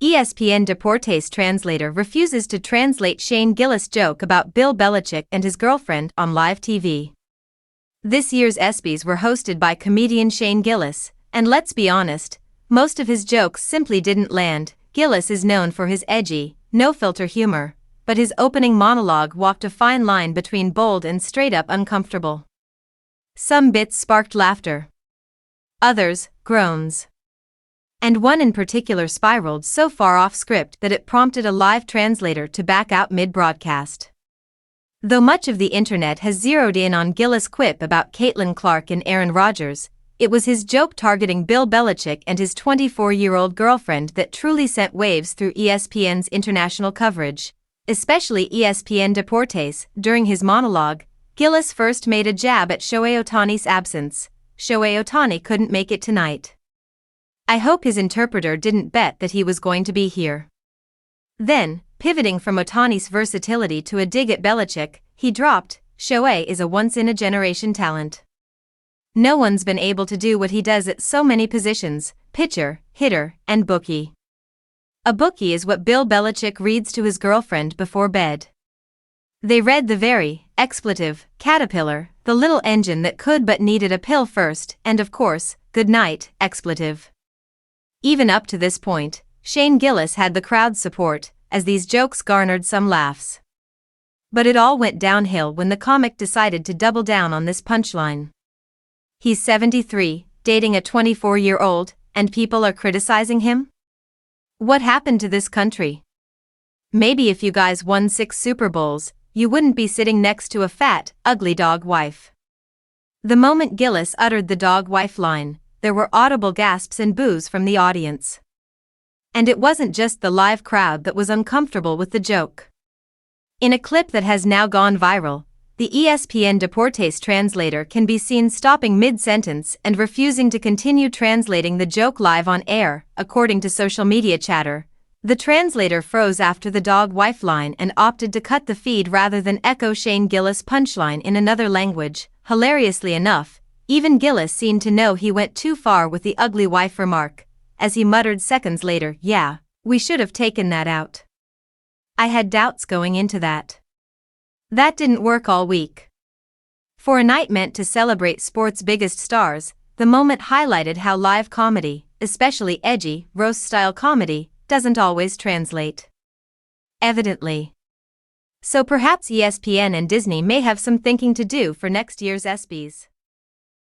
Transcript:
ESPN Deportes Translator refuses to translate Shane Gillis' joke about Bill Belichick and his girlfriend on live TV. This year's ESPYs were hosted by comedian Shane Gillis, and let's be honest, most of his jokes simply didn't land. Gillis is known for his edgy, no-filter humor, but his opening monologue walked a fine line between bold and straight-up uncomfortable. Some bits sparked laughter. Others, groans. And one in particular spiraled so far off script that it prompted a live translator to back out mid-broadcast. Though much of the internet has zeroed in on Gillis' quip about Caitlin Clark and Aaron Rodgers, it was his joke targeting Bill Belichick and his 24-year-old girlfriend that truly sent waves through ESPN's international coverage, especially ESPN Deportes. During his monologue, Gillis first made a jab at Shohei Otani's absence. Shohei Otani couldn't make it tonight. I hope his interpreter didn't bet that he was going to be here. Then, pivoting from Otani's versatility to a dig at Belichick, he dropped, Shohei is a once-in-a-generation talent. No one's been able to do what he does at so many positions: pitcher, hitter, and bookie. A bookie is what Bill Belichick reads to his girlfriend before bed. They read the very expletive caterpillar, the little engine that could but needed a pill first, and of course, good night, expletive. Even up to this point, Shane Gillis had the crowd's support, as these jokes garnered some laughs. But it all went downhill when the comic decided to double down on this punchline. He's 73, dating a 24-year-old, and people are criticizing him? What happened to this country? Maybe if you guys won 6 Super Bowls, you wouldn't be sitting next to a fat, ugly dog wife. The moment Gillis uttered the dog wife line, there were audible gasps and boos from the audience. And it wasn't just the live crowd that was uncomfortable with the joke. In a clip that has now gone viral, the ESPN Deportes translator can be seen stopping mid-sentence and refusing to continue translating the joke live on air, according to social media chatter. The translator froze after the dog wife line and opted to cut the feed rather than echo Shane Gillis' punchline in another language. Hilariously enough, even Gillis seemed to know he went too far with the ugly wife remark, as he muttered seconds later, "Yeah, we should have taken that out. I had doubts going into that." That didn't work all week. For a night meant to celebrate sports' biggest stars, the moment highlighted how live comedy, especially edgy, roast-style comedy, doesn't always translate. Evidently. So perhaps ESPN and Disney may have some thinking to do for next year's ESPYs.